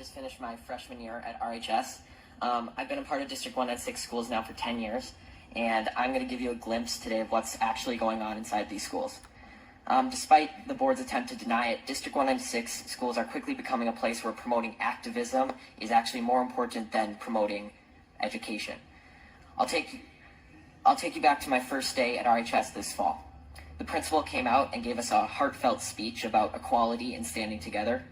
just finished my freshman year at RHS. I've been a part of District 196 schools now for 10 years, and I'm going to give you a glimpse today of what's actually going on inside these schools. Despite the board's attempt to deny it, District 196 schools are quickly becoming a place where promoting activism is actually more important than promoting education. I'll take you back to my first day at RHS this fall. The principal came out and gave us a heartfelt speech about equality and standing together.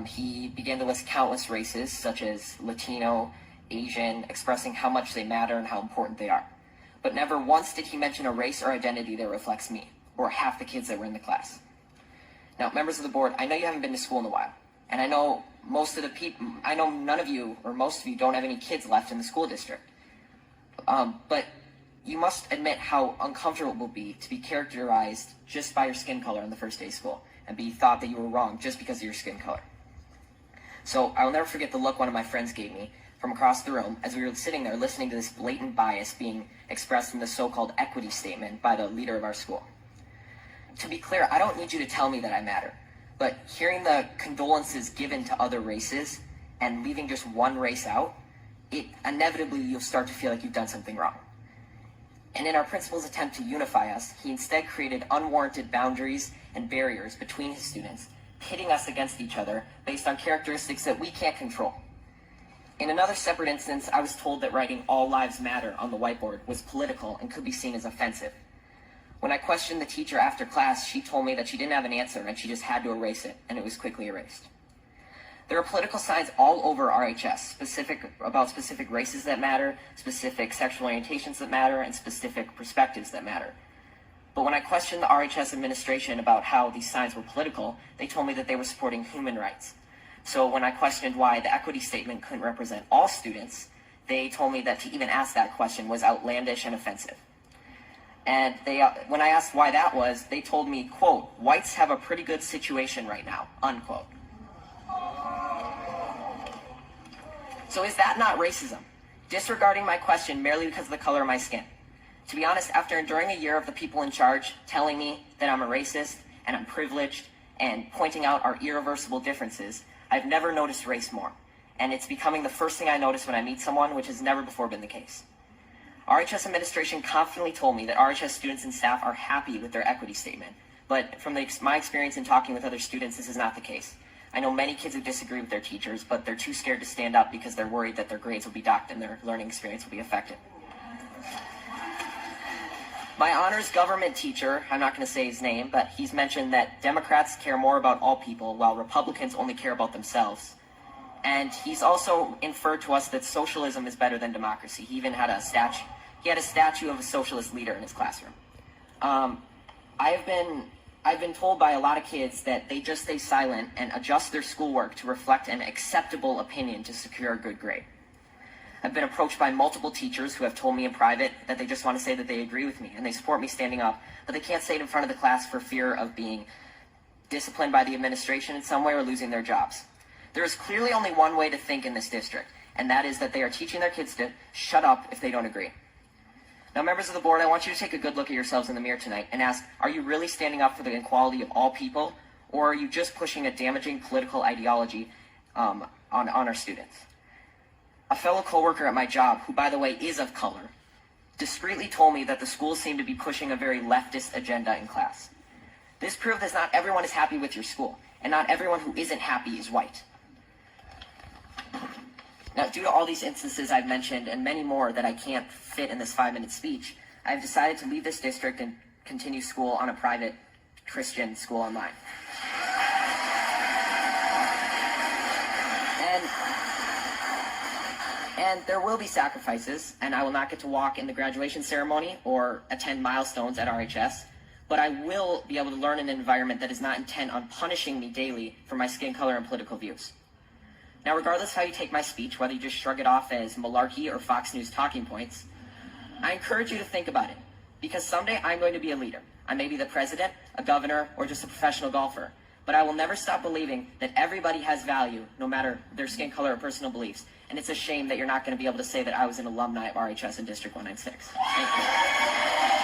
He began to list countless races, such as Latino, Asian, expressing how much they matter and how important they are. But never once did he mention a race or identity that reflects me, or half the kids that were in the class. Now, members of the board, I know you haven't been to school in a while, and I know none of you, or most of you, don't have any kids left in the school district. But you must admit how uncomfortable it will be to be characterized just by your skin color on the first day of school, and be thought that you were wrong just because of your skin color. So I will never forget the look one of my friends gave me from across the room as we were sitting there listening to this blatant bias being expressed in the so-called equity statement by the leader of our school. To be clear, I don't need you to tell me that I matter, but hearing the condolences given to other races and leaving just one race out, inevitably you'll start to feel like you've done something wrong. And in our principal's attempt to unify us, he instead created unwarranted boundaries and barriers between his students, pitting us against each other based on characteristics that we can't control. In another separate instance, I was told that writing "All Lives Matter" on the whiteboard was political and could be seen as offensive. When I questioned the teacher after class, she told me that she didn't have an answer and she just had to erase it, and it was quickly erased. There are political signs all over RHS, about specific races that matter, specific sexual orientations that matter, and specific perspectives that matter. But when I questioned the RHS administration about how these signs were political, they told me that they were supporting human rights. So when I questioned why the equity statement couldn't represent all students, they told me that to even ask that question was outlandish and offensive. And when I asked why that was, they told me, quote, "Whites have a pretty good situation right now," unquote. So is that not racism? Disregarding my question merely because of the color of my skin? To be honest, after enduring a year of the people in charge telling me that I'm a racist and I'm privileged and pointing out our irreversible differences, I've never noticed race more. And it's becoming the first thing I notice when I meet someone, which has never before been the case. RHS administration confidently told me that RHS students and staff are happy with their equity statement. But from my experience in talking with other students, this is not the case. I know many kids who disagree with their teachers, but they're too scared to stand up because they're worried that their grades will be docked and their learning experience will be affected. My honors government teacher, I'm not going to say his name, but he's mentioned that Democrats care more about all people while Republicans only care about themselves. And he's also inferred to us that socialism is better than democracy. He even had a statue of a socialist leader in his classroom. I've been told by a lot of kids that they just stay silent and adjust their schoolwork to reflect an acceptable opinion to secure a good grade. I've been approached by multiple teachers who have told me in private that they just want to say that they agree with me and they support me standing up, but they can't say it in front of the class for fear of being disciplined by the administration in some way or losing their jobs. There is clearly only one way to think in this district, and that is that they are teaching their kids to shut up if they don't agree. Now, members of the board, I want you to take a good look at yourselves in the mirror tonight and ask, are you really standing up for the equality of all people, or are you just pushing a damaging political ideology on our students? A fellow coworker at my job, who by the way is of color, discreetly told me that the schools seem to be pushing a very leftist agenda in class. This proved that not everyone is happy with your school, and not everyone who isn't happy is white. Now, due to all these instances I've mentioned and many more that I can't fit in this 5-minute speech, I've decided to leave this district and continue school on a private Christian school online. And there will be sacrifices, and I will not get to walk in the graduation ceremony or attend milestones at RHS, but I will be able to learn in an environment that is not intent on punishing me daily for my skin color and political views. Now, regardless of how you take my speech, whether you just shrug it off as malarkey or Fox News talking points, I encourage you to think about it, because someday I'm going to be a leader. I may be the president, a governor, or just a professional golfer, but I will never stop believing that everybody has value, no matter their skin color or personal beliefs, and it's a shame that you're not going to be able to say that I was an alumni of RHS in District 196. Thank you.